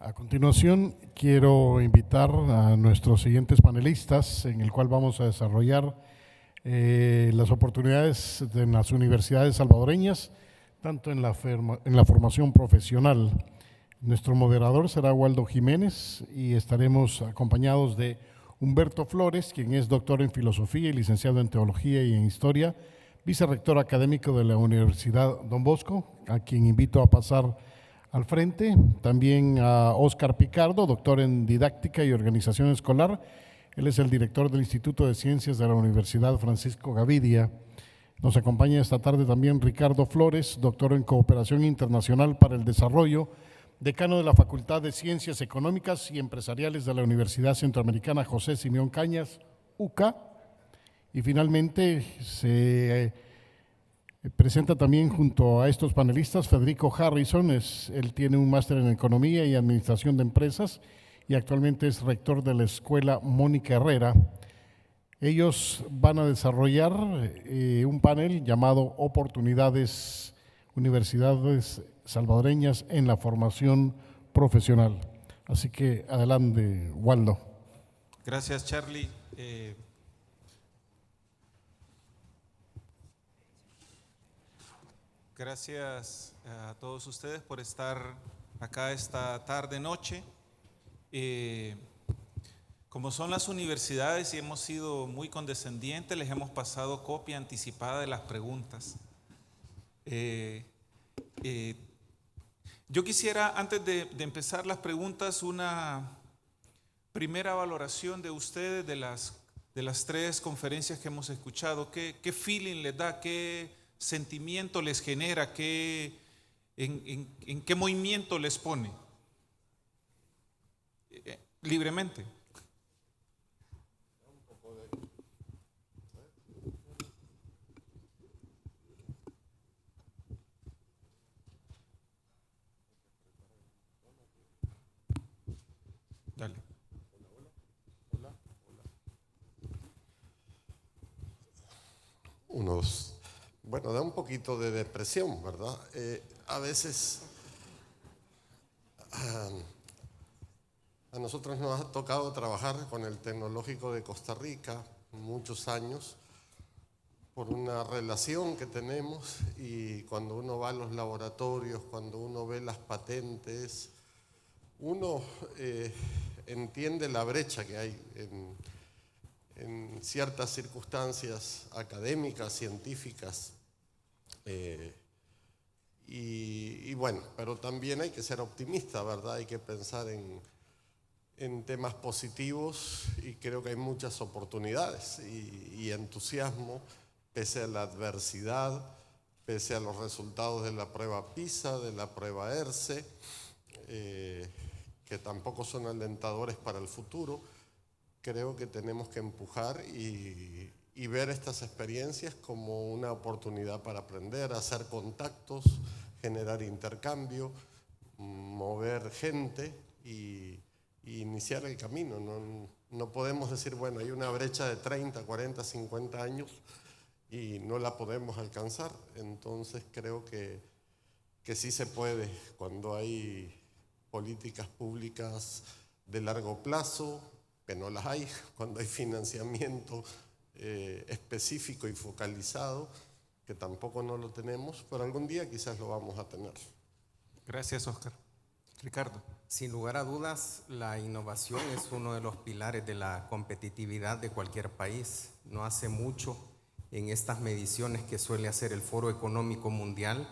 A continuación, quiero invitar a nuestros siguientes panelistas, en el cual vamos a desarrollar las oportunidades en las universidades salvadoreñas, tanto en la formación profesional. Nuestro moderador será Waldo Jiménez y estaremos acompañados de Humberto Flores, quien es doctor en filosofía y licenciado en teología y en historia, vicerrector académico de la Universidad Don Bosco, a quien invito a pasar al frente. También a Óscar Picardo, doctor en didáctica y organización escolar. Él es el director del Instituto de Ciencias de la Universidad Francisco Gavidia. Nos acompaña esta tarde también Ricardo Flores, doctor en cooperación internacional para el desarrollo, decano de la Facultad de Ciencias Económicas y Empresariales de la Universidad Centroamericana José Simeón Cañas, UCA. Y finalmente se presenta también junto a estos panelistas Federico Harrison. Él tiene un máster en Economía y Administración de Empresas y actualmente es rector de la Escuela Mónica Herrera. Ellos van a desarrollar un panel llamado Oportunidades Universidades Salvadoreñas en la Formación Profesional. Así que adelante, Waldo. Gracias, Charlie. Gracias a todos ustedes por estar acá esta tarde-noche. Como son las universidades y hemos sido muy condescendientes, les hemos pasado copia anticipada de las preguntas. Yo quisiera, antes de empezar las preguntas, una primera valoración de ustedes de las tres conferencias que hemos escuchado. ¿Qué feeling les da? ¿Qué sentimiento les genera? ¿En qué movimiento les pone? Libremente. Dale. Bueno, da un poquito de depresión, ¿verdad? A veces a nosotros nos ha tocado trabajar con el Tecnológico de Costa Rica muchos años por una relación que tenemos, y cuando uno va a los laboratorios, cuando uno ve las patentes, uno entiende la brecha que hay en ciertas circunstancias académicas, científicas, y bueno, pero también hay que ser optimista, ¿verdad? Hay que pensar en temas positivos, y creo que hay muchas oportunidades y entusiasmo pese a la adversidad, pese a los resultados de la prueba PISA, de la prueba ERCE, que tampoco son alentadores para el futuro. Creo que tenemos que empujar y ver estas experiencias como una oportunidad para aprender, hacer contactos, generar intercambio, mover gente y iniciar el camino. No podemos decir, bueno, hay una brecha de 30, 40, 50 años y no la podemos alcanzar. Entonces creo que sí se puede cuando hay políticas públicas de largo plazo, que no las hay, cuando hay financiamiento específico y focalizado, que tampoco no lo tenemos, pero algún día quizás lo vamos a tener. Gracias, Óscar. Ricardo. Sin lugar a dudas, la innovación es uno de los pilares de la competitividad de cualquier país. No hace mucho, en estas mediciones que suele hacer el Foro Económico Mundial,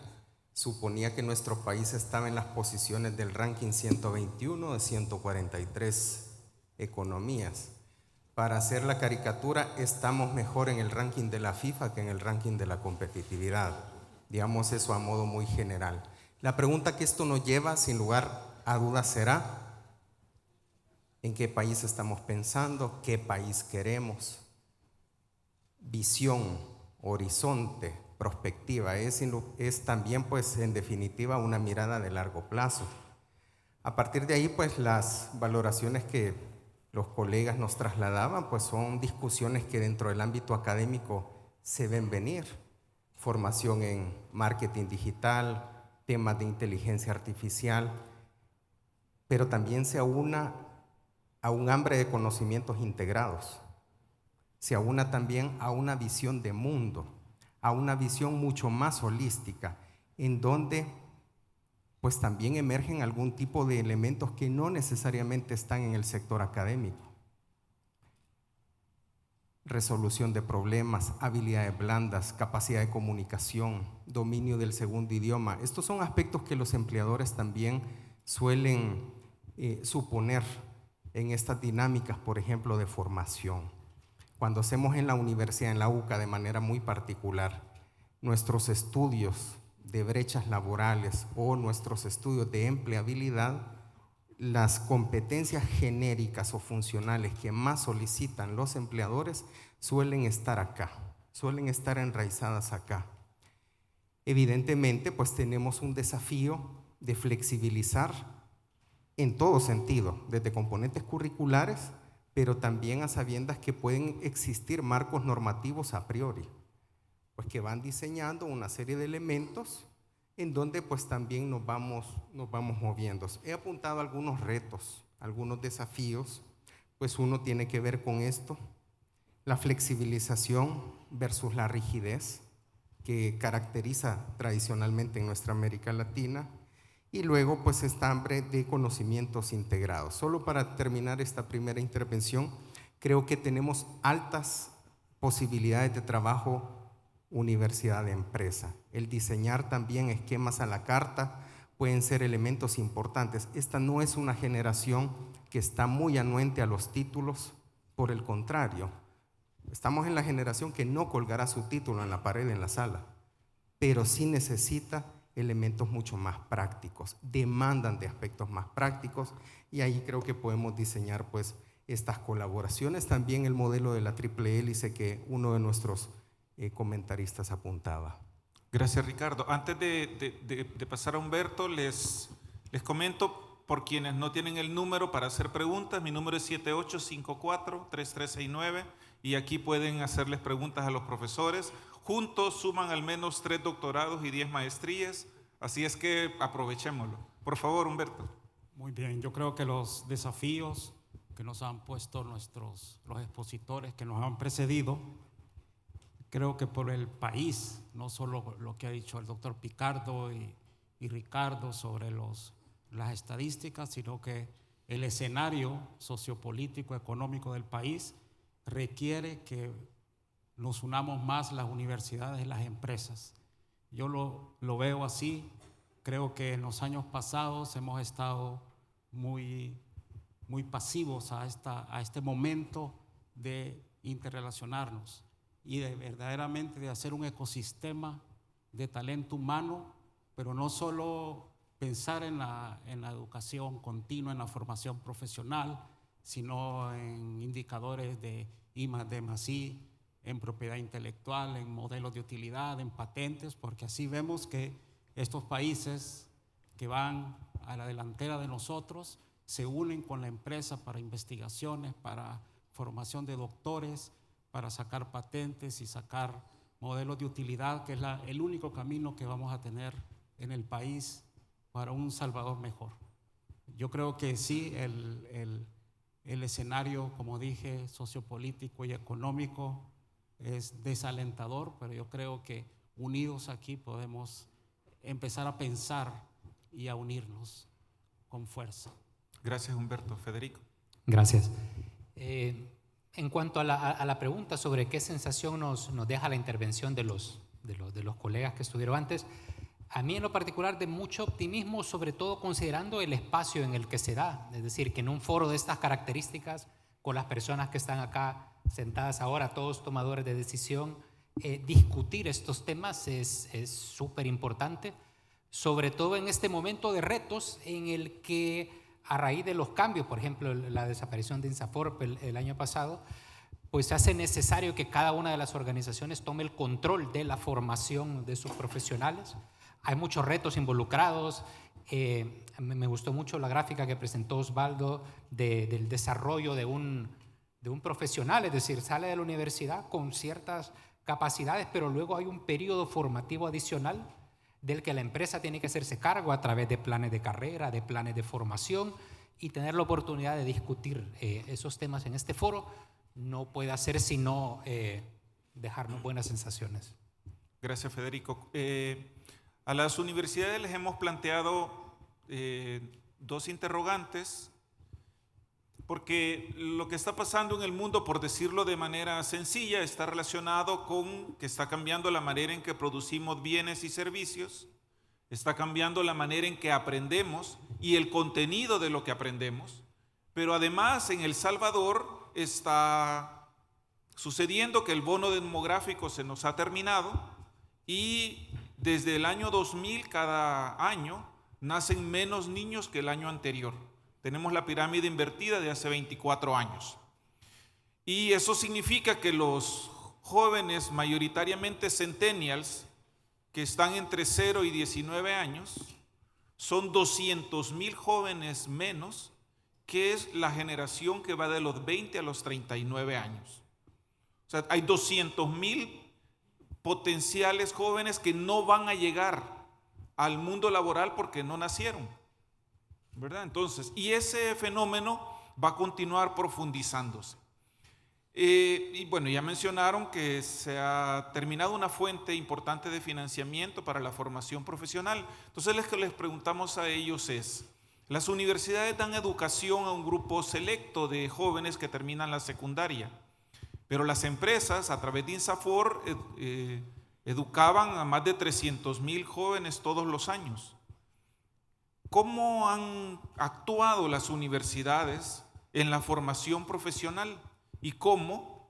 suponía que nuestro país estaba en las posiciones del ranking 121 de 143 economías. Para hacer la caricatura, estamos mejor en el ranking de la FIFA que en el ranking de la competitividad. Digamos eso a modo muy general. La pregunta que esto nos lleva, sin lugar a dudas, será: ¿en qué país estamos pensando? ¿Qué país queremos? Visión, horizonte, perspectiva, es también, pues, en definitiva, una mirada de largo plazo. A partir de ahí, pues, las valoraciones que los colegas nos trasladaban, pues, son discusiones que dentro del ámbito académico se ven venir. Formación en marketing digital, temas de inteligencia artificial, pero también se aúna a un hambre de conocimientos integrados, se aúna también a una visión de mundo, a una visión mucho más holística, en donde pues también emergen algún tipo de elementos que no necesariamente están en el sector académico. Resolución de problemas, habilidades blandas, capacidad de comunicación, dominio del segundo idioma. Estos son aspectos que los empleadores también suelen suponer en estas dinámicas, por ejemplo, de formación. Cuando hacemos en la universidad, en la UCA, de manera muy particular, nuestros estudios de brechas laborales o nuestros estudios de empleabilidad, las competencias genéricas o funcionales que más solicitan los empleadores suelen estar acá, suelen estar enraizadas acá. Evidentemente, pues tenemos un desafío de flexibilizar en todo sentido, desde componentes curriculares, pero también a sabiendas que pueden existir marcos normativos a priori, pues que van diseñando una serie de elementos en donde pues también nos vamos moviendo. He apuntado algunos retos, algunos desafíos, pues uno tiene que ver con esto, la flexibilización versus la rigidez que caracteriza tradicionalmente en nuestra América Latina, y luego pues esta hambre de conocimientos integrados. Solo para terminar esta primera intervención, creo que tenemos altas posibilidades de trabajo universidad de empresa. El diseñar también esquemas a la carta pueden ser elementos importantes. Esta no es una generación que está muy anuente a los títulos, por el contrario, estamos en la generación que no colgará su título en la pared en la sala, pero sí necesita elementos mucho más prácticos, demandan de aspectos más prácticos, y ahí creo que podemos diseñar pues estas colaboraciones. También el modelo de la triple hélice que uno de nuestros comentaristas apuntaba. Gracias, Ricardo. Antes de pasar a Humberto, les comento, por quienes no tienen el número para hacer preguntas, mi número es 7854-3369 y aquí pueden hacerles preguntas a los profesores. Juntos suman al menos 3 doctorados y 10 maestrías, así es que aprovechémoslo. Por favor, Humberto. Muy bien, yo creo que los desafíos que nos han puesto los expositores que nos han precedido, creo que por el país, no solo lo que ha dicho el doctor Picardo y Ricardo sobre las estadísticas, sino que el escenario sociopolítico, económico del país requiere que nos unamos más las universidades y las empresas. Yo lo veo así. Creo que en los años pasados hemos estado muy pasivos a este momento de interrelacionarnos y de verdaderamente de hacer un ecosistema de talento humano, pero no solo pensar en la educación continua, en la formación profesional, sino en indicadores de I+D+I, en propiedad intelectual, en modelos de utilidad, en patentes, porque así vemos que estos países que van a la delantera de nosotros se unen con la empresa para investigaciones, para formación de doctores, para sacar patentes y sacar modelos de utilidad, que es el único camino que vamos a tener en el país para un Salvador mejor. Yo creo que sí, el escenario, como dije, sociopolítico y económico es desalentador, pero yo creo que unidos aquí podemos empezar a pensar y a unirnos con fuerza. Gracias, Humberto. Federico. Gracias. En cuanto a la pregunta sobre qué sensación nos deja la intervención de los colegas que estuvieron antes, a mí en lo particular de mucho optimismo, sobre todo considerando el espacio en el que se da. Es decir, que en un foro de estas características, con las personas que están acá sentadas ahora, todos tomadores de decisión, discutir estos temas es súper importante, sobre todo en este momento de retos en el que a raíz de los cambios, por ejemplo, la desaparición de INSAFORP el año pasado, pues hace necesario que cada una de las organizaciones tome el control de la formación de sus profesionales. Hay muchos retos involucrados. Me gustó mucho la gráfica que presentó Osvaldo del desarrollo de un profesional, es decir, sale de la universidad con ciertas capacidades, pero luego hay un periodo formativo adicional del que la empresa tiene que hacerse cargo a través de planes de carrera, de planes de formación, y tener la oportunidad de discutir esos temas en este foro no puede hacer sino dejarnos buenas sensaciones. Gracias, Federico. A las universidades les hemos planteado dos interrogantes, porque lo que está pasando en el mundo, por decirlo de manera sencilla, está relacionado con que está cambiando la manera en que producimos bienes y servicios, está cambiando la manera en que aprendemos y el contenido de lo que aprendemos, pero además en El Salvador está sucediendo que el bono demográfico se nos ha terminado y desde el año 2000 cada año nacen menos niños que el año anterior. Tenemos la pirámide invertida de hace 24 años. Y eso significa que los jóvenes, mayoritariamente centennials, que están entre 0 y 19 años, son 200,000 jóvenes menos que es la generación que va de los 20 a los 39 años. O sea, hay 200,000 potenciales jóvenes que no van a llegar al mundo laboral porque no nacieron, ¿verdad? Entonces, y ese fenómeno va a continuar profundizándose. Y bueno, ya mencionaron que se ha terminado una fuente importante de financiamiento para la formación profesional. Entonces, lo que les preguntamos a ellos es, las universidades dan educación a un grupo selecto de jóvenes que terminan la secundaria, pero las empresas, a través de INSAFOR, educaban a más de 300,000 jóvenes todos los años. ¿Cómo han actuado las universidades en la formación profesional y cómo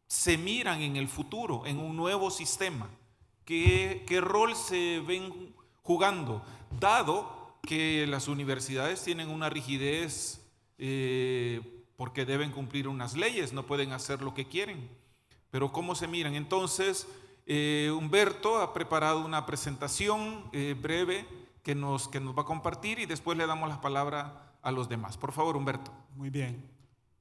se miran en el futuro, en un nuevo sistema? ¿Qué rol se ven jugando? Dado que las universidades tienen una rigidez porque deben cumplir unas leyes, no pueden hacer lo que quieren. Pero ¿cómo se miran? Entonces, Humberto ha preparado una presentación breve que nos va a compartir y después le damos la palabra a los demás. Por favor, Humberto. Muy bien.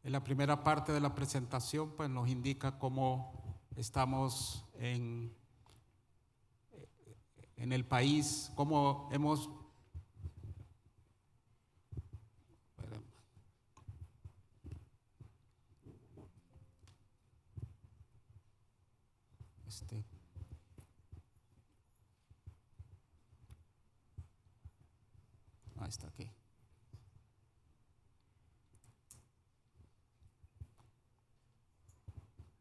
En la primera parte de la presentación pues nos indica cómo estamos en el país, cómo hemos ahí está aquí.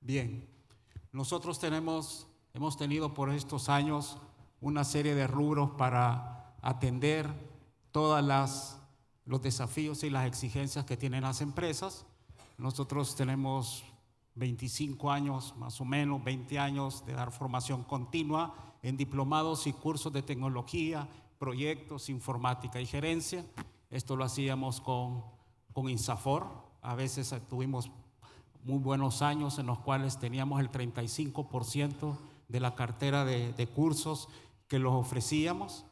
Bien, nosotros hemos tenido por estos años una serie de rubros para atender todos los desafíos y las exigencias que tienen las empresas. Nosotros tenemos 25 años, más o menos 20 años de dar formación continua en diplomados y cursos de tecnología, proyectos, informática y gerencia. Esto lo hacíamos con INSAFOR. A veces tuvimos muy buenos años en los cuales teníamos el 35% de la cartera de cursos que los ofrecíamos.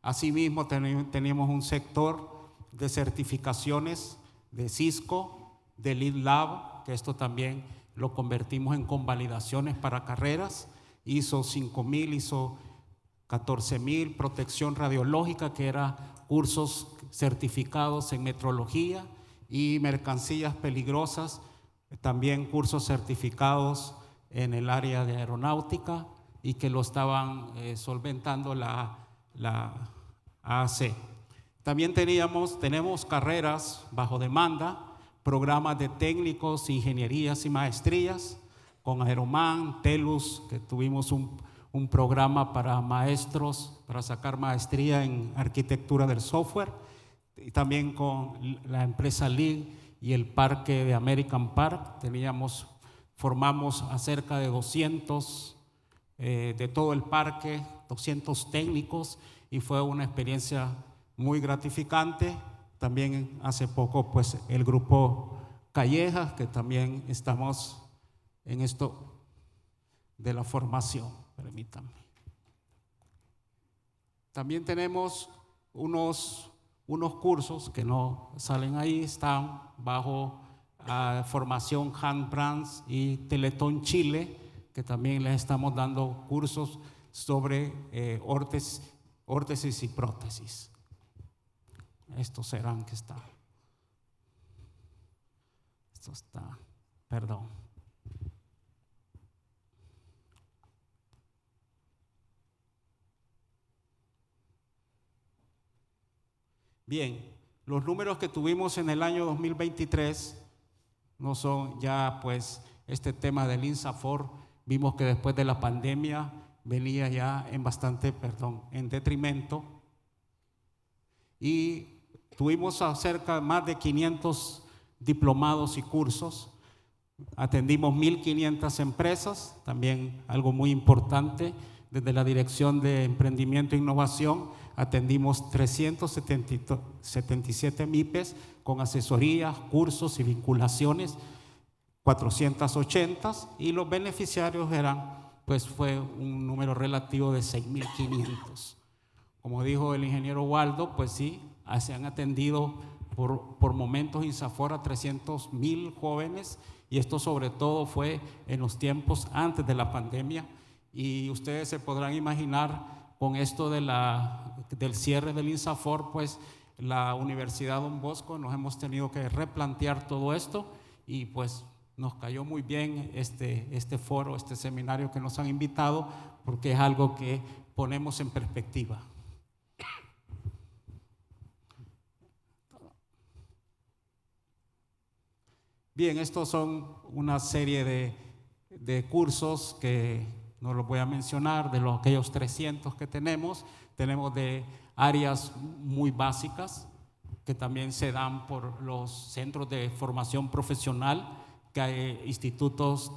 Asimismo, teníamos un sector de certificaciones de Cisco, de Lead Lab, que esto también lo convertimos en convalidaciones para carreras, ISO 5000, ISO 14,000, protección radiológica, que era cursos certificados en metrología, y mercancías peligrosas, también cursos certificados en el área de aeronáutica y que lo estaban solventando la AAC. También tenemos carreras bajo demanda, programas de técnicos, ingenierías y maestrías con Aeroman, TELUS, que tuvimos un programa para maestros para sacar maestría en arquitectura del software, y también con la empresa Lead y el parque de American Park. Formamos a cerca de 200 de todo el parque, 200 técnicos, y fue una experiencia muy gratificante. También hace poco pues el grupo Calleja, que también estamos en esto de la formación. Permítanme. También tenemos unos cursos que no salen ahí, están bajo formación Handbrands y Teletón Chile, que también les estamos dando cursos sobre órtesis y prótesis. Estos serán que están. Esto está, perdón. Bien, los números que tuvimos en el año 2023 no son ya pues este tema del INSAFOR. Vimos que después de la pandemia venía ya en detrimento, y tuvimos cerca de más de 500 diplomados y cursos. Atendimos 1.500 empresas, también algo muy importante. Desde la Dirección de Emprendimiento e Innovación atendimos 377 MIPES con asesorías, cursos y vinculaciones, 480, y los beneficiarios fue un número relativo de 6.500. Como dijo el ingeniero Waldo, pues sí, se han atendido por momentos INSAFOR a 300.000 jóvenes, y esto sobre todo fue en los tiempos antes de la pandemia. Y ustedes se podrán imaginar, con esto del cierre del INSAFOR, pues la Universidad Don Bosco nos hemos tenido que replantear todo esto, y pues nos cayó muy bien este foro, este seminario que nos han invitado, porque es algo que ponemos en perspectiva. Bien, estos son una serie de cursos que no los voy a mencionar, de aquellos 300 que tenemos de áreas muy básicas, que también se dan por los centros de formación profesional, que hay institutos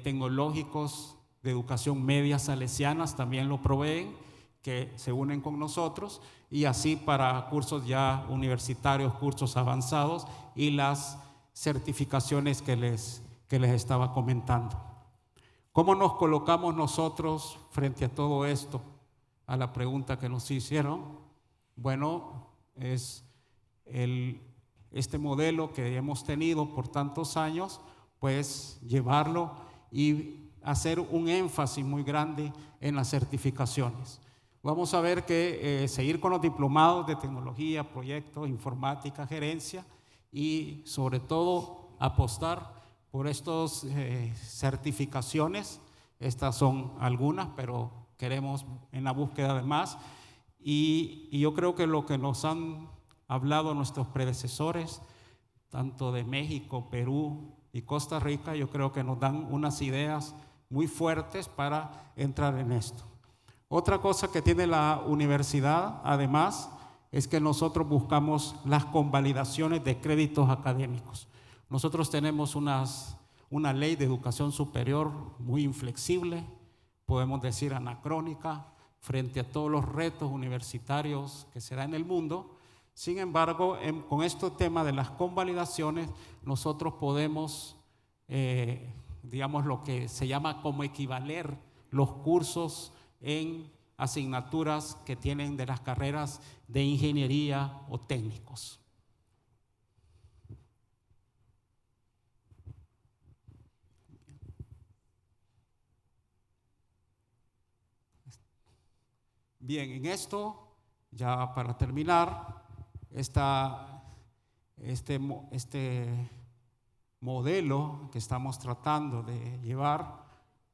tecnológicos de educación media salesianas, también lo proveen, que se unen con nosotros, y así para cursos ya universitarios, cursos avanzados y las certificaciones que les estaba comentando. ¿Cómo nos colocamos nosotros frente a todo esto? A la pregunta que nos hicieron. Bueno, es este modelo que hemos tenido por tantos años, pues llevarlo y hacer un énfasis muy grande en las certificaciones. Vamos a ver que seguir con los diplomados de tecnología, proyectos, informática, gerencia, y sobre todo apostar por estas certificaciones. Estas son algunas, pero queremos en la búsqueda de más, y yo creo que lo que nos han hablado nuestros predecesores, tanto de México, Perú y Costa Rica, yo creo que nos dan unas ideas muy fuertes para entrar en esto. Otra cosa que tiene la universidad, además, es que nosotros buscamos las convalidaciones de créditos académicos. Nosotros tenemos una ley de educación superior muy inflexible, podemos decir anacrónica, frente a todos los retos universitarios que se dan en el mundo. Sin embargo, con este tema de las convalidaciones, nosotros podemos, digamos, lo que se llama como equivaler los cursos en asignaturas que tienen de las carreras de ingeniería o técnicos. Bien, en esto, ya para terminar, este modelo que estamos tratando de llevar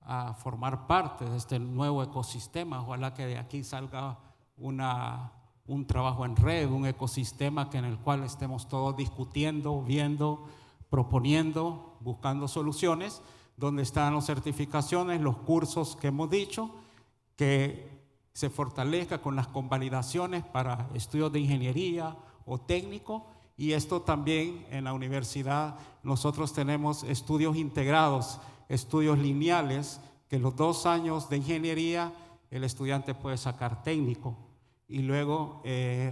a formar parte de este nuevo ecosistema. Ojalá que de aquí salga un trabajo en red, un ecosistema en el cual estemos todos discutiendo, viendo, proponiendo, buscando soluciones, donde están las certificaciones, los cursos que hemos dicho, que se fortalezca con las convalidaciones para estudios de ingeniería o técnico. Y esto también en la universidad nosotros tenemos estudios integrados, estudios lineales, que los 2 años de ingeniería el estudiante puede sacar técnico, y luego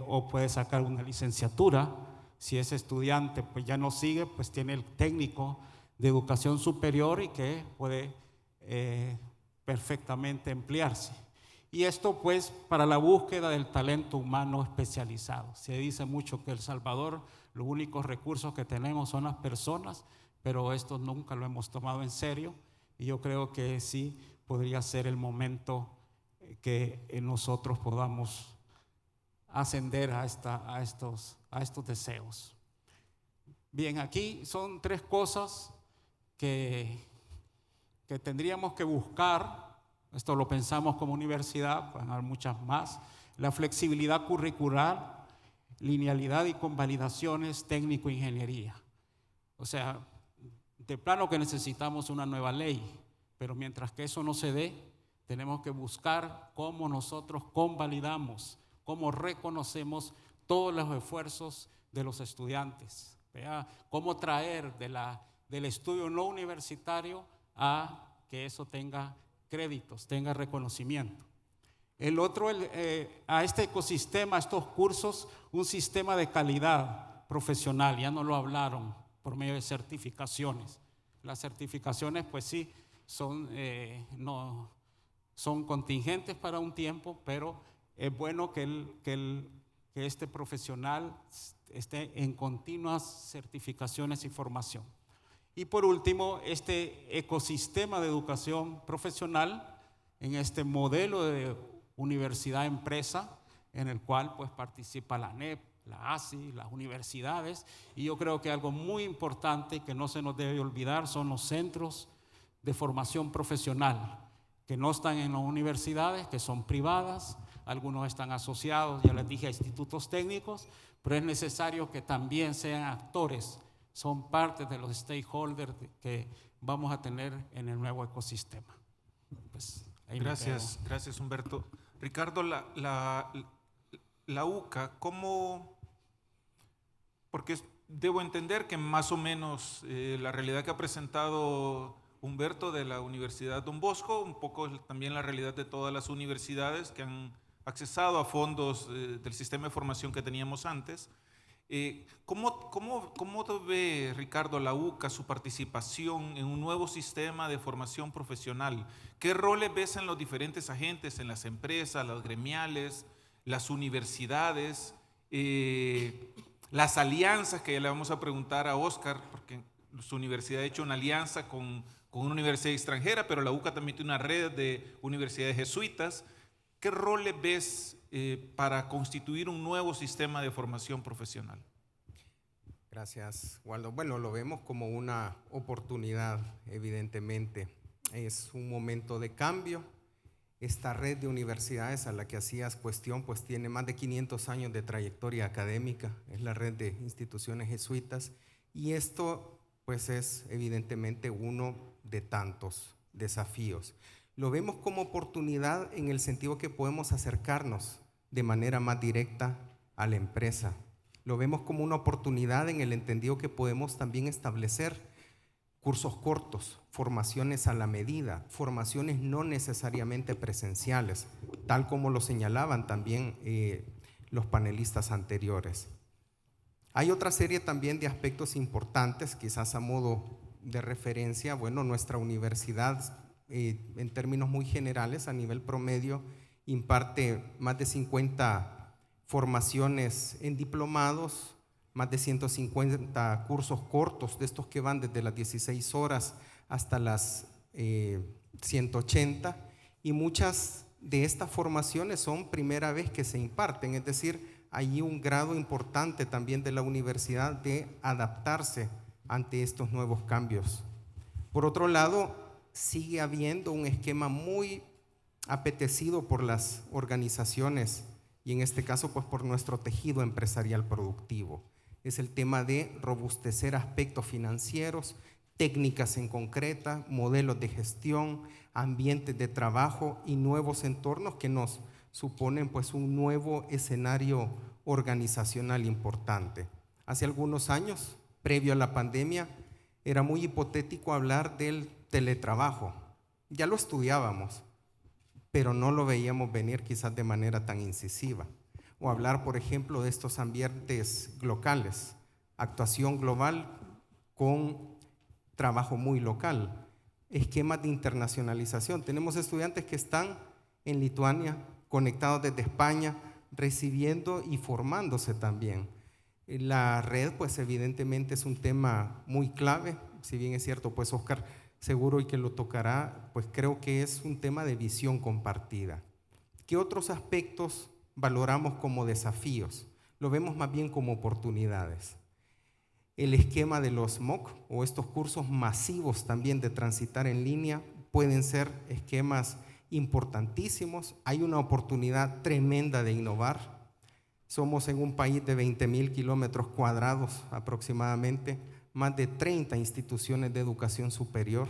o puede sacar una licenciatura. Si ese estudiante pues ya no sigue, pues tiene el técnico de educación superior, y que puede perfectamente emplearse. Y esto pues para la búsqueda del talento humano especializado. Se dice mucho que El Salvador, los únicos recursos que tenemos son las personas, pero esto nunca lo hemos tomado en serio, y yo creo que sí podría ser el momento que nosotros podamos ascender a estos deseos. Bien, aquí son 3 cosas que tendríamos que buscar. Esto lo pensamos como universidad, van a haber muchas más. La flexibilidad curricular, linealidad y convalidaciones técnico-ingeniería. O sea, de plano que necesitamos una nueva ley, pero mientras que eso no se dé, tenemos que buscar cómo nosotros convalidamos, cómo reconocemos todos los esfuerzos de los estudiantes, ¿verdad? Cómo traer del estudio no universitario a que eso tenga créditos, tenga reconocimiento. El otro, a este ecosistema, a estos cursos, un sistema de calidad profesional, ya no lo hablaron, por medio de certificaciones. Las certificaciones, pues sí, son contingentes para un tiempo, pero es bueno que este profesional esté en continuas certificaciones y formación. Y por último, este ecosistema de educación profesional, en este modelo de universidad-empresa, en el cual pues participa la ANEP, la ASI, las universidades, y yo creo que algo muy importante que no se nos debe olvidar son los centros de formación profesional, que no están en las universidades, que son privadas, algunos están asociados, ya les dije, a institutos técnicos, pero es necesario que también sean actores, son parte de los stakeholders que vamos a tener en el nuevo ecosistema. Pues, gracias Humberto. Ricardo, la UCA, ¿cómo? Porque debo entender que más o menos la realidad que ha presentado Humberto de la Universidad Don Bosco, un poco también la realidad de todas las universidades que han accesado a fondos del sistema de formación que teníamos antes. ¿Cómo ve, Ricardo, la UCA, su participación en un nuevo sistema de formación profesional? ¿Qué roles ves en los diferentes agentes, en las empresas, las gremiales, las universidades, las alianzas, que ya le vamos a preguntar a Oscar, porque su universidad ha hecho una alianza con una universidad extranjera, pero la UCA también tiene una red de universidades jesuitas? ¿Qué roles ves para constituir un nuevo sistema de formación profesional? Gracias, Waldo. Bueno, lo vemos como una oportunidad, evidentemente. Es un momento de cambio. Esta red de universidades a la que hacías cuestión, pues tiene más de 500 años de trayectoria académica. Es la red de instituciones jesuitas. Y esto, pues, es evidentemente uno de tantos desafíos. Lo vemos como oportunidad en el sentido que podemos acercarnos de manera más directa a la empresa. Lo vemos como una oportunidad en el entendido que podemos también establecer cursos cortos, formaciones a la medida, formaciones no necesariamente presenciales, tal como lo señalaban también los panelistas anteriores. Hay otra serie también de aspectos importantes, quizás a modo de referencia. Bueno, nuestra universidad, en términos muy generales, a nivel promedio, imparte más de 50 formaciones en diplomados, más de 150 cursos cortos, de estos que van desde las 16 horas hasta las 180, y muchas de estas formaciones son primera vez que se imparten, es decir, hay un grado importante también de la universidad de adaptarse ante estos nuevos cambios. Por otro lado, sigue habiendo un esquema muy apetecido por las organizaciones y en este caso pues por nuestro tejido empresarial productivo. Es el tema de robustecer aspectos financieros, técnicas en concreta, modelos de gestión, ambientes de trabajo y nuevos entornos que nos suponen pues un nuevo escenario organizacional importante. Hace algunos años, previo a la pandemia, era muy hipotético hablar del teletrabajo. Ya lo estudiábamos, pero no lo veíamos venir quizás de manera tan incisiva. O hablar, por ejemplo, de estos ambientes locales, actuación global con trabajo muy local, esquemas de internacionalización. Tenemos estudiantes que están en Lituania, conectados desde España, recibiendo y formándose también. La red, pues evidentemente es un tema muy clave, si bien es cierto, pues Oscar seguro y que lo tocará, pues creo que es un tema de visión compartida. ¿Qué otros aspectos valoramos como desafíos? Lo vemos más bien como oportunidades. El esquema de los MOOC o estos cursos masivos también de transitar en línea pueden ser esquemas importantísimos. Hay una oportunidad tremenda de innovar. Somos en un país de 20,000 kilómetros cuadrados aproximadamente, más de 30 instituciones de educación superior.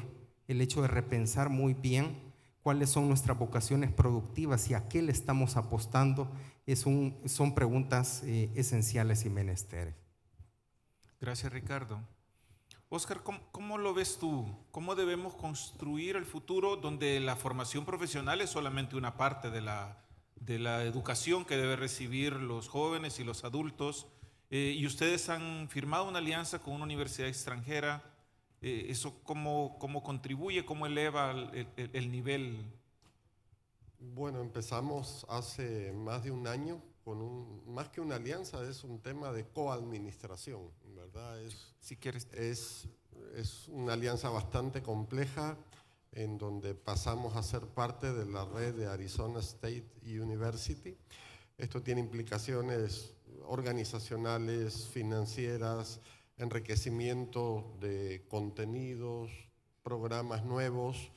El hecho de repensar muy bien cuáles son nuestras vocaciones productivas y a qué le estamos apostando son preguntas esenciales y menesteres. Gracias, Ricardo. Oscar, ¿cómo lo ves tú? ¿Cómo debemos construir el futuro donde la formación profesional es solamente una parte de la educación que deben recibir los jóvenes y los adultos? Y ustedes han firmado una alianza con una universidad extranjera. ¿Eso cómo contribuye, cómo eleva el nivel? Bueno, empezamos hace más de un año más que una alianza, es un tema de coadministración, ¿verdad? Si quieres. Es una alianza bastante compleja en donde pasamos a ser parte de la red de Arizona State University. Esto tiene implicaciones organizacionales, financieras, enriquecimiento de contenidos, programas nuevos,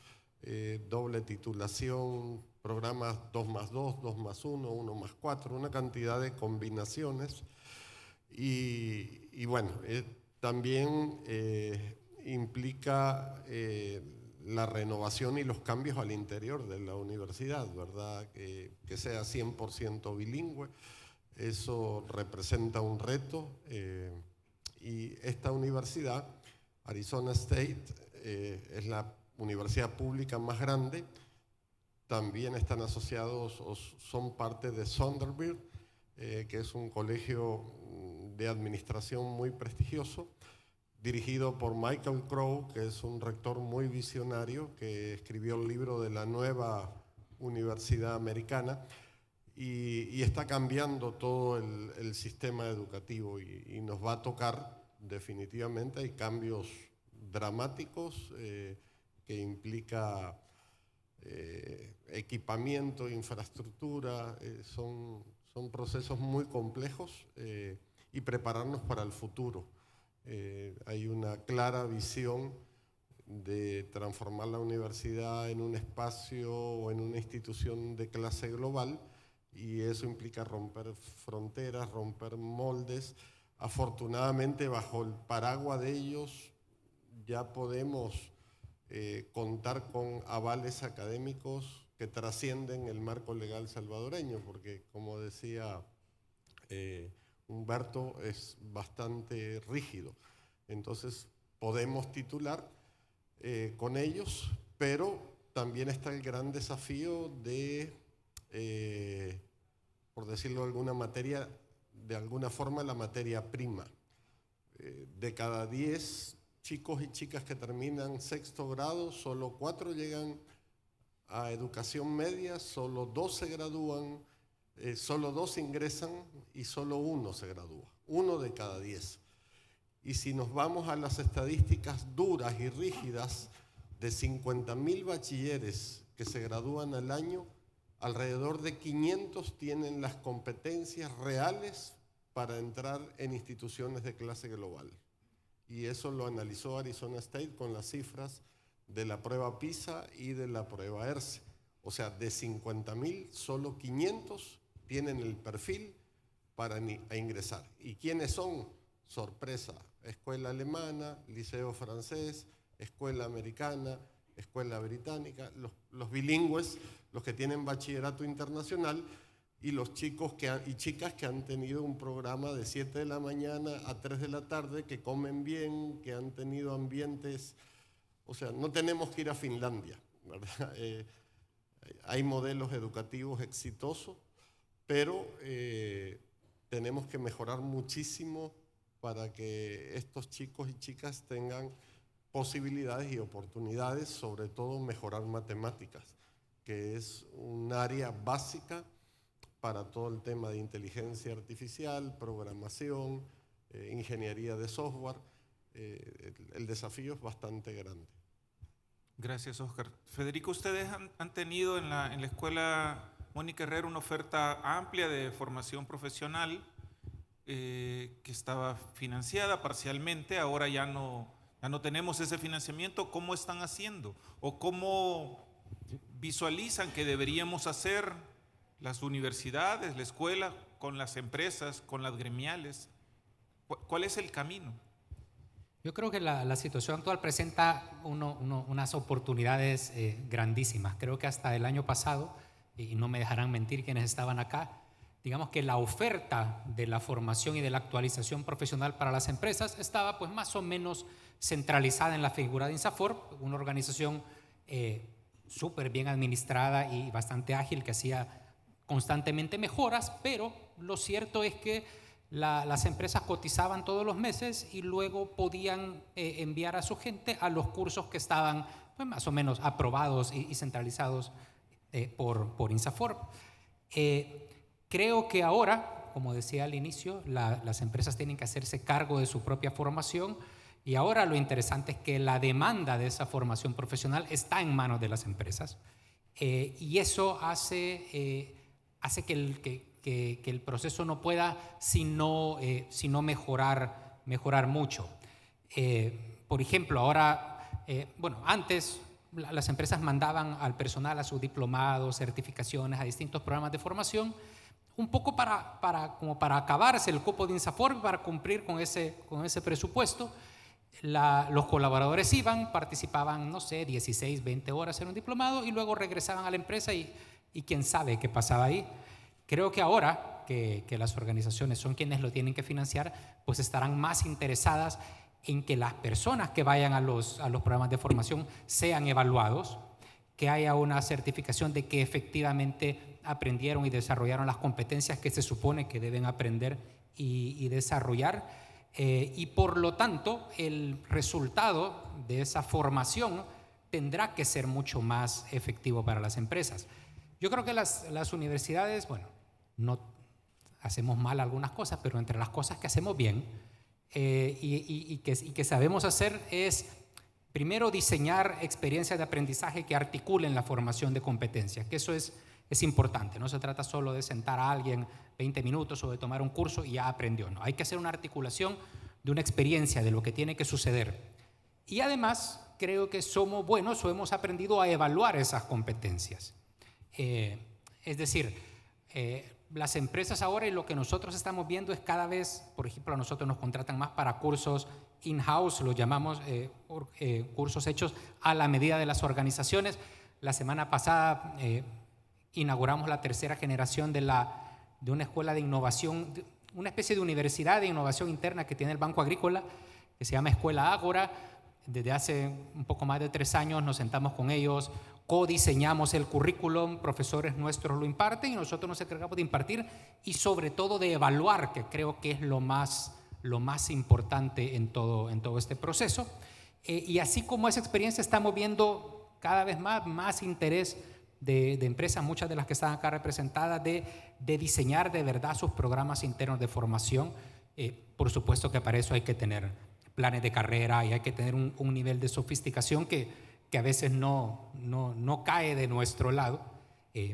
doble titulación, programas 2+2, 2+1, 1+4, una cantidad de combinaciones. Y bueno, también implica la renovación y los cambios al interior de la universidad, ¿verdad? Que sea 100% bilingüe. Eso representa un reto. Y esta universidad, Arizona State, es la universidad pública más grande. También están asociados o son parte de Vanderbilt, que es un colegio de administración muy prestigioso, dirigido por Michael Crow, que es un rector muy visionario, que escribió el libro de la nueva universidad americana y está cambiando todo el sistema educativo y nos va a tocar definitivamente. Hay cambios dramáticos que implica equipamiento, infraestructura, son procesos muy complejos y prepararnos para el futuro. Hay una clara visión de transformar la universidad en un espacio o en una institución de clase global y eso implica romper fronteras, romper moldes. Afortunadamente, bajo el paraguas de ellos ya podemos contar con avales académicos que trascienden el marco legal salvadoreño, porque como decía Humberto, es bastante rígido. Entonces podemos titular con ellos, pero también está el gran desafío de, por decirlo de alguna forma, la materia prima. De cada 10 chicos y chicas que terminan sexto grado, solo 4 llegan a educación media, solo 2 se gradúan, solo 2 ingresan y solo 1 se gradúa. 1 de cada 10. Y si nos vamos a las estadísticas duras y rígidas, de 50,000 bachilleres que se gradúan al año, alrededor de 500 tienen las competencias reales para entrar en instituciones de clase global. Y eso lo analizó Arizona State con las cifras de la prueba PISA y de la prueba ERCE. O sea, de 50,000, solo 500 tienen el perfil para ingresar. ¿Y quiénes son? Sorpresa: escuela alemana, liceo francés, escuela americana, escuela británica, los bilingües, los que tienen bachillerato internacional, y los chicos y chicas que han tenido un programa de 7 de la mañana a 3 de la tarde, que comen bien, que han tenido ambientes. O sea, no tenemos que ir a Finlandia, ¿verdad? Hay modelos educativos exitosos, pero tenemos que mejorar muchísimo para que estos chicos y chicas tengan posibilidades y oportunidades, sobre todo mejorar matemáticas, que es un área básica para todo el tema de inteligencia artificial, programación, ingeniería de software. El desafío es bastante grande. Gracias, Oscar. Federico, ustedes han tenido en la Escuela Mónica Herrera una oferta amplia de formación profesional. que estaba financiada parcialmente, ahora ya no tenemos ese financiamiento. ¿Cómo están haciendo? ¿O cómo visualizan que deberíamos hacer las universidades, la escuela, con las empresas, con las gremiales? ¿Cuál es el camino? Yo creo que la situación actual presenta unas oportunidades grandísimas. Creo que hasta el año pasado, y no me dejarán mentir quienes estaban acá, digamos que la oferta de la formación y de la actualización profesional para las empresas estaba pues más o menos centralizada en la figura de INSAFORP, una organización súper bien administrada y bastante ágil que hacía constantemente mejoras, pero lo cierto es que las empresas cotizaban todos los meses y luego podían enviar a su gente a los cursos que estaban pues, más o menos aprobados y centralizados por INSAFORP. Creo que ahora, como decía al inicio, las empresas tienen que hacerse cargo de su propia formación, y ahora lo interesante es que la demanda de esa formación profesional está en manos de las empresas, y eso hace que el proceso no pueda sino mejorar mucho. Por ejemplo, ahora, antes las empresas mandaban al personal a sus diplomados, certificaciones, a distintos programas de formación, un poco como para acabarse el cupo de INSAFORP, para cumplir con ese presupuesto. Los colaboradores iban, participaban, no sé, 16, 20 horas en un diplomado y luego regresaban a la empresa y quién sabe qué pasaba ahí. Creo que ahora que las organizaciones son quienes lo tienen que financiar, pues estarán más interesadas en que las personas que vayan a los programas de formación sean evaluados, que haya una certificación de que efectivamente aprendieron y desarrollaron las competencias que se supone que deben aprender y desarrollar, y por lo tanto el resultado de esa formación tendrá que ser mucho más efectivo para las empresas. Yo creo que las universidades, no hacemos mal algunas cosas, pero entre las cosas que hacemos bien y que sabemos hacer es, primero, diseñar experiencias de aprendizaje que articulen la formación de competencias, que eso es importante. No se trata solo de sentar a alguien 20 minutos o de tomar un curso y ya aprendió. No, hay que hacer una articulación de una experiencia, de lo que tiene que suceder. Y además, creo que somos buenos o hemos aprendido a evaluar esas competencias. Es decir, las empresas ahora, y lo que nosotros estamos viendo es cada vez, por ejemplo, a nosotros nos contratan más para cursos in-house, los llamamos cursos hechos a la medida de las organizaciones. La semana pasada inauguramos la tercera generación de una escuela de innovación, una especie de universidad de innovación interna que tiene el Banco Agrícola, que se llama Escuela Ágora. Desde hace un poco más de 3 años nos sentamos con ellos, codiseñamos el currículum, profesores nuestros lo imparten y nosotros nos encargamos de impartir y sobre todo de evaluar, que creo que es lo más importante en todo este proceso. Y así como esa experiencia, estamos viendo cada vez más interés de empresas, muchas de las que están acá representadas, de diseñar de verdad sus programas internos de formación. Por supuesto que para eso hay que tener planes de carrera y hay que tener un nivel de sofisticación que a veces no cae de nuestro lado,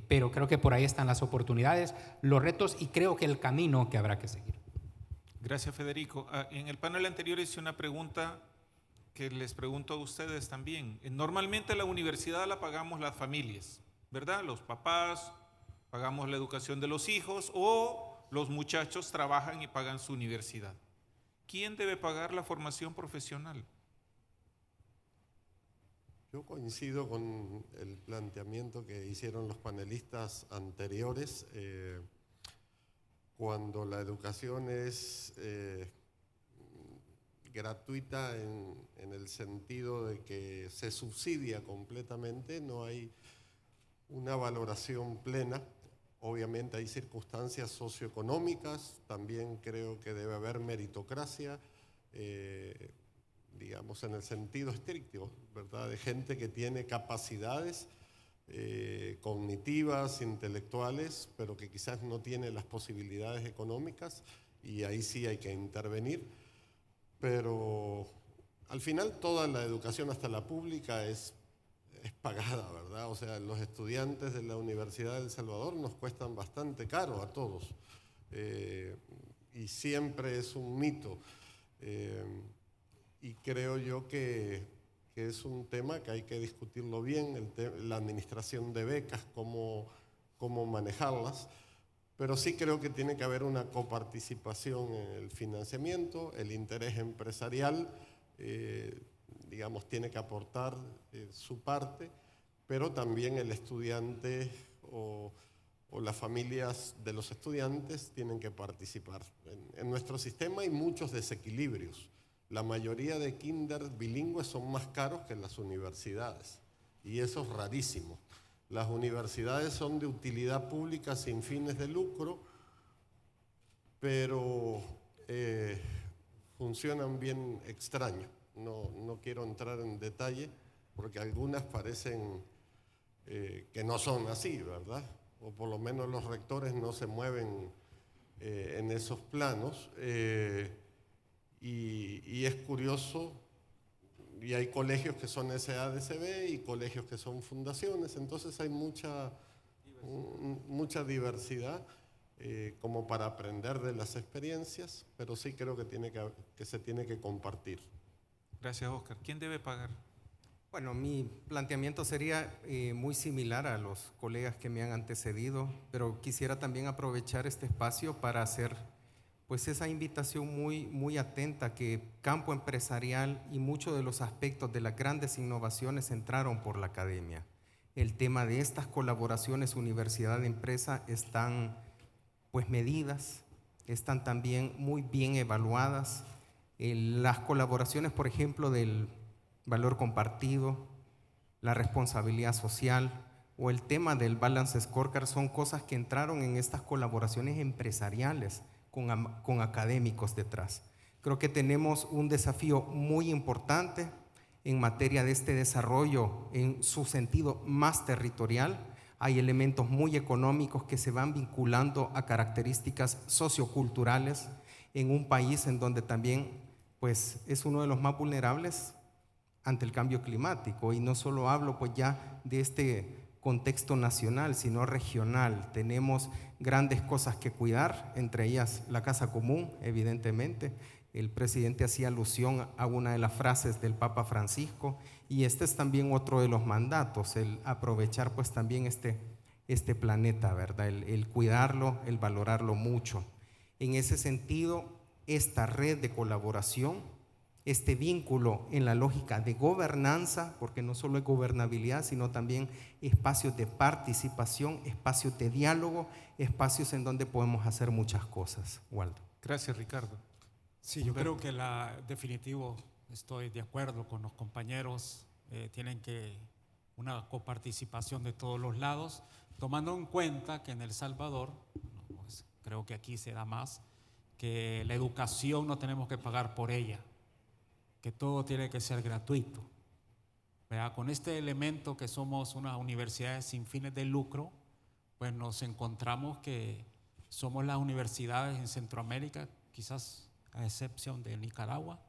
pero creo que por ahí están las oportunidades, los retos y creo que el camino que habrá que seguir. Gracias, Federico. En el panel anterior hice una pregunta que les pregunto a ustedes también. Normalmente la universidad la pagamos las familias, ¿verdad? Los papás, pagamos la educación de los hijos, o los muchachos trabajan y pagan su universidad. ¿Quién debe pagar la formación profesional? Yo coincido con el planteamiento que hicieron los panelistas anteriores. Cuando la educación es gratuita en el sentido de que se subsidia completamente, no hay una valoración plena. Obviamente hay circunstancias socioeconómicas, también creo que debe haber meritocracia, digamos en el sentido estricto, ¿verdad? De gente que tiene capacidades cognitivas, intelectuales, pero que quizás no tiene las posibilidades económicas, y ahí sí hay que intervenir. Pero al final toda la educación, hasta la pública, es pagada, ¿verdad? O sea, los estudiantes de la Universidad de El Salvador nos cuestan bastante caro a todos. y siempre es un mito. Y creo yo que es un tema que hay que discutirlo bien, la administración de becas, cómo manejarlas, pero sí creo que tiene que haber una coparticipación en el financiamiento, el interés empresarial, digamos, tiene que aportar su parte, pero también el estudiante o las familias de los estudiantes tienen que participar. En nuestro sistema hay muchos desequilibrios. La mayoría de kinder bilingües son más caros que las universidades, y eso es rarísimo. Las universidades son de utilidad pública sin fines de lucro, pero funcionan bien extraño. No quiero entrar en detalle porque algunas parecen que no son así, ¿verdad? O por lo menos los rectores no se mueven en esos planos. Y es curioso, y hay colegios que son SADCB y colegios que son fundaciones, entonces hay mucha diversidad como para aprender de las experiencias, pero sí creo que se tiene que compartir. Gracias, Oscar. ¿Quién debe pagar? Bueno, mi planteamiento sería muy similar a los colegas que me han antecedido, pero quisiera también aprovechar este espacio para hacer pues esa invitación muy atenta, que campo empresarial y muchos de los aspectos de las grandes innovaciones entraron por la academia. El tema de estas colaboraciones universidad-empresa están pues medidas, están también muy bien evaluadas. Las colaboraciones, por ejemplo, del valor compartido, la responsabilidad social o el tema del Balance Scorecard son cosas que entraron en estas colaboraciones empresariales con académicos detrás. Creo que tenemos un desafío muy importante en materia de este desarrollo en su sentido más territorial. Hay elementos muy económicos que se van vinculando a características socioculturales en un país en donde también pues, es uno de los más vulnerables ante el cambio climático. Y no solo hablo pues, ya de este contexto nacional, sino regional. Tenemos grandes cosas que cuidar, entre ellas la casa común, evidentemente. El presidente hacía alusión a una de las frases del Papa Francisco, y este es también otro de los mandatos, el aprovechar pues también este planeta, ¿verdad? El cuidarlo, el valorarlo mucho. En ese sentido, esta red de colaboración, este vínculo en la lógica de gobernanza, porque no solo es gobernabilidad, sino también espacios de participación, espacios de diálogo, espacios en donde podemos hacer muchas cosas. Waldo. Gracias, Ricardo. Sí, yo creo que definitivo estoy de acuerdo con los compañeros, tienen que una coparticipación de todos los lados, tomando en cuenta que en El Salvador, pues, creo que aquí se da más, que la educación no tenemos que pagar por ella, que todo tiene que ser gratuito. ¿Verdad? Con este elemento que somos una universidad sin fines de lucro, pues nos encontramos que somos las universidades en Centroamérica, quizás a excepción de Nicaragua,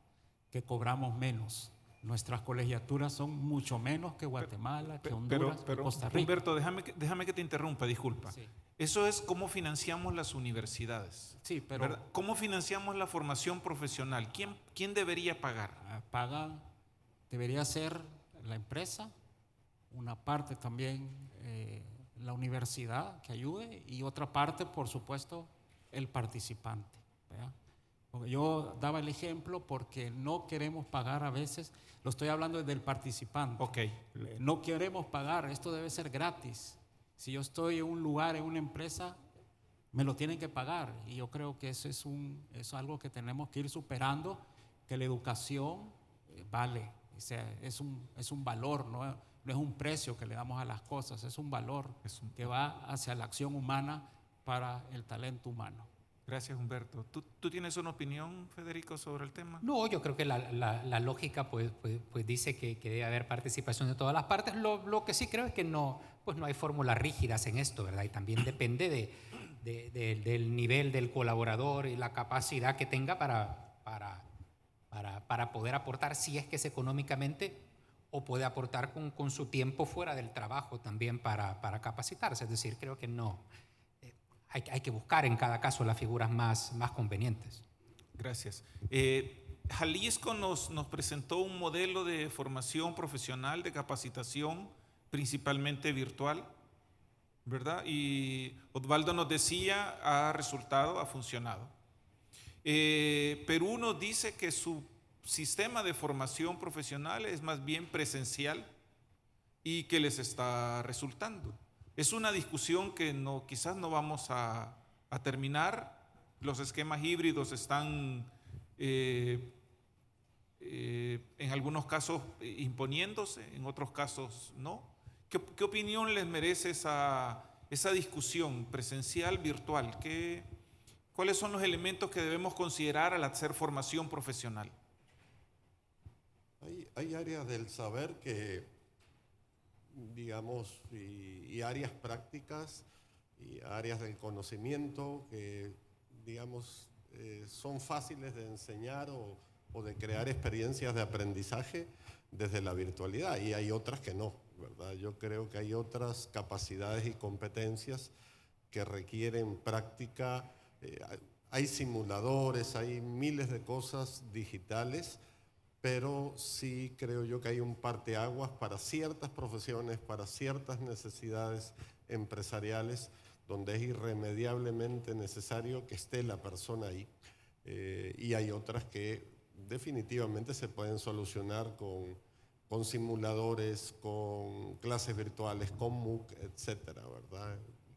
que cobramos menos. Nuestras colegiaturas son mucho menos que Guatemala, que Honduras, que Costa Rica. Humberto, déjame que te interrumpa, disculpa. Sí. Eso es cómo financiamos las universidades. Sí, pero ¿verdad? ¿Cómo financiamos la formación profesional? ¿Quién debería pagar? Debería ser la empresa, una parte también la universidad que ayude, y otra parte, por supuesto, el participante. ¿Verdad? Porque yo daba el ejemplo porque no queremos pagar a veces, lo estoy hablando desde el participante. Okay. No queremos pagar, esto debe ser gratis. Si yo estoy en un lugar, en una empresa, me lo tienen que pagar. Y yo creo que eso es algo que tenemos que ir superando, que la educación vale. O sea, es un valor, no es un precio que le damos a las cosas, es un valor que va hacia la acción humana para el talento humano. Gracias, Humberto. ¿Tú tienes una opinión, Federico, sobre el tema? No, yo creo que la lógica pues dice que debe haber participación de todas las partes. Lo que sí creo es que no hay fórmulas rígidas en esto, ¿verdad? Y también depende del nivel del colaborador y la capacidad que tenga para poder aportar, si es que es económicamente, o puede aportar con su tiempo fuera del trabajo también para capacitarse. Es decir, creo que no. hay que buscar en cada caso las figuras más convenientes. Gracias. Jalisco nos presentó un modelo de formación profesional, de capacitación, principalmente virtual, ¿verdad? Y Osvaldo nos decía, ha funcionado. Perú nos dice que su sistema de formación profesional es más bien presencial y que les está resultando. Es una discusión que quizás no vamos a terminar. Los esquemas híbridos están en algunos casos imponiéndose, en otros casos no. ¿Qué opinión les merece esa discusión presencial-virtual? ¿Cuáles son los elementos que debemos considerar al hacer formación profesional? Hay áreas del saber que, digamos, y áreas prácticas y áreas del conocimiento que, digamos, son fáciles de enseñar o de crear experiencias de aprendizaje desde la virtualidad, y hay otras que no, ¿verdad? Yo creo que hay otras capacidades y competencias que requieren práctica. Hay simuladores, hay miles de cosas digitales, pero sí creo yo que hay un parteaguas para ciertas profesiones, para ciertas necesidades empresariales, donde es irremediablemente necesario que esté la persona ahí. Y hay otras que definitivamente se pueden solucionar con simuladores, con clases virtuales, con MOOC, etcétera, ¿verdad?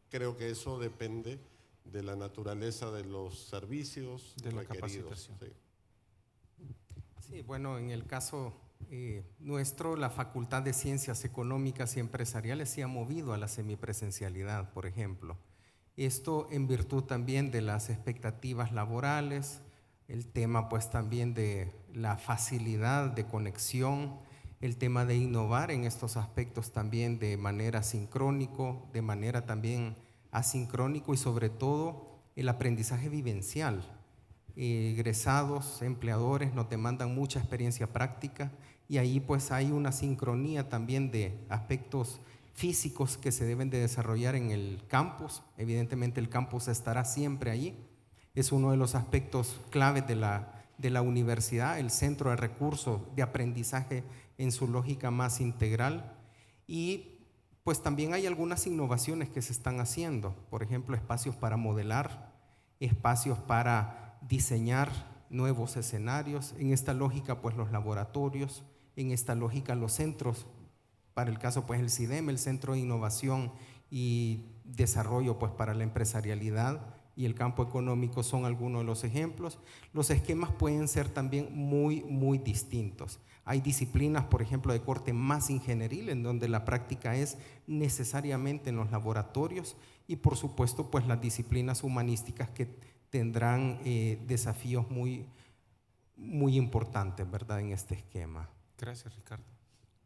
Creo que eso depende de la naturaleza de los servicios de la requeridos. capacitación. Sí. Sí, bueno, en el caso nuestro, la Facultad de Ciencias Económicas y Empresariales se ha movido a la semipresencialidad, por ejemplo. Esto en virtud también de las expectativas laborales, el tema pues también de la facilidad de conexión, el tema de innovar en estos aspectos también de manera sincrónico, de manera también asincrónico, y sobre todo el aprendizaje vivencial. Egresados, empleadores nos demandan mucha experiencia práctica, y ahí pues hay una sincronía también de aspectos físicos que se deben de desarrollar en el campus. Evidentemente el campus estará siempre allí, es uno de los aspectos claves de la universidad, el centro de recursos de aprendizaje en su lógica más integral. Y pues también hay algunas innovaciones que se están haciendo, por ejemplo, espacios para modelar, espacios para diseñar nuevos escenarios. En esta lógica, pues los laboratorios, en esta lógica los centros, para el caso pues el CIDEM, el Centro de Innovación y Desarrollo pues para la empresarialidad y el campo económico son algunos de los ejemplos. Los esquemas pueden ser también muy distintos. Hay disciplinas, por ejemplo, de corte más ingenieril, en donde la práctica es necesariamente en los laboratorios, y por supuesto pues las disciplinas humanísticas que tendrán desafíos muy importantes, ¿verdad?, en este esquema. Gracias, Ricardo.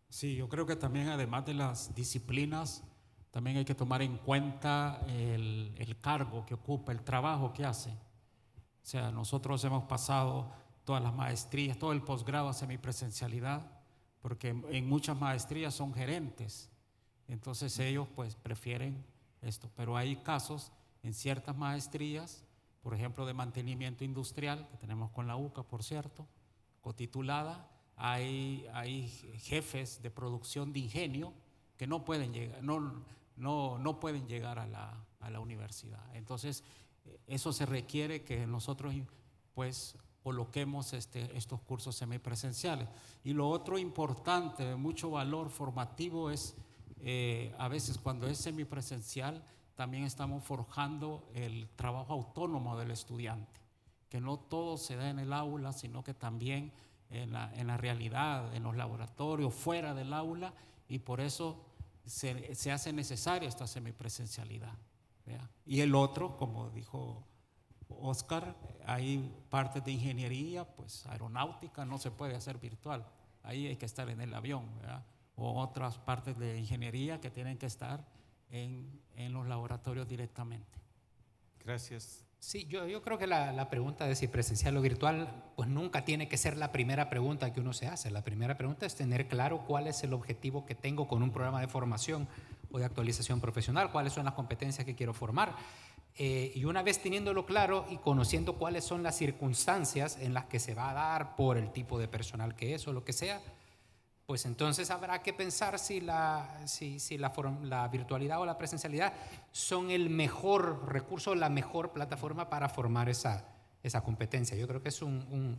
Sí, yo creo que también, además de las disciplinas, también hay que tomar en cuenta el cargo que ocupa, el trabajo que hace. O sea, nosotros hemos pasado todas las maestrías, todo el posgrado a semipresencialidad, porque en muchas maestrías son gerentes. Entonces ellos pues prefieren esto. Pero hay casos en ciertas maestrías, por ejemplo, de mantenimiento industrial, que tenemos con la UCA, por cierto, cotitulada. Hay jefes de producción de ingenio que no pueden llegar, no pueden llegar a la universidad. Entonces, eso se requiere que nosotros pues coloquemos estos cursos semipresenciales. Y lo otro importante, de mucho valor formativo, es a veces cuando es semipresencial, también estamos forjando el trabajo autónomo del estudiante, que no todo se da en el aula, sino que también en la realidad, en los laboratorios, fuera del aula, y por eso se hace necesaria esta semipresencialidad, ¿vea? Y el otro, como dijo Oscar, hay partes de ingeniería, pues aeronáutica no se puede hacer virtual, ahí hay que estar en el avión, ¿verdad? O otras partes de ingeniería que tienen que estar en los laboratorios directamente. Gracias. Sí, yo creo que la pregunta de si presencial o virtual, pues nunca tiene que ser la primera pregunta que uno se hace. La primera pregunta es tener claro cuál es el objetivo que tengo con un programa de formación o de actualización profesional, cuáles son las competencias que quiero formar. Y una vez teniéndolo claro y conociendo cuáles son las circunstancias en las que se va a dar por el tipo de personal que es o lo que sea, pues entonces habrá que pensar si la virtualidad o la presencialidad son el mejor recurso, la mejor plataforma para formar esa competencia. Yo creo que es un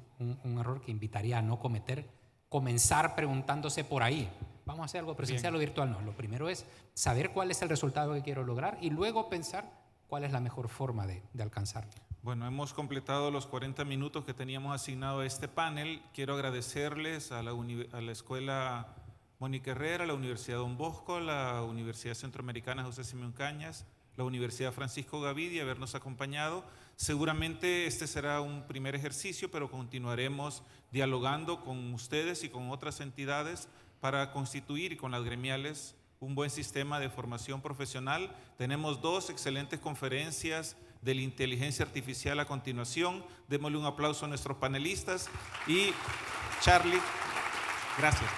error que invitaría a no cometer, comenzar preguntándose por ahí, ¿vamos a hacer algo presencial o virtual? No, lo primero es saber cuál es el resultado que quiero lograr y luego pensar cuál es la mejor forma de alcanzarlo. Bueno, hemos completado los 40 minutos que teníamos asignado a este panel. Quiero agradecerles a la Escuela Mónica Herrera, a la Universidad Don Bosco, a la Universidad Centroamericana José Simeón Cañas, la Universidad Francisco Gavidia habernos acompañado. Seguramente este será un primer ejercicio, pero continuaremos dialogando con ustedes y con otras entidades para constituir y con las gremiales un buen sistema de formación profesional. Tenemos 2 excelentes conferencias de la inteligencia artificial a continuación. Démosle un aplauso a nuestros panelistas. Y Charlie, gracias.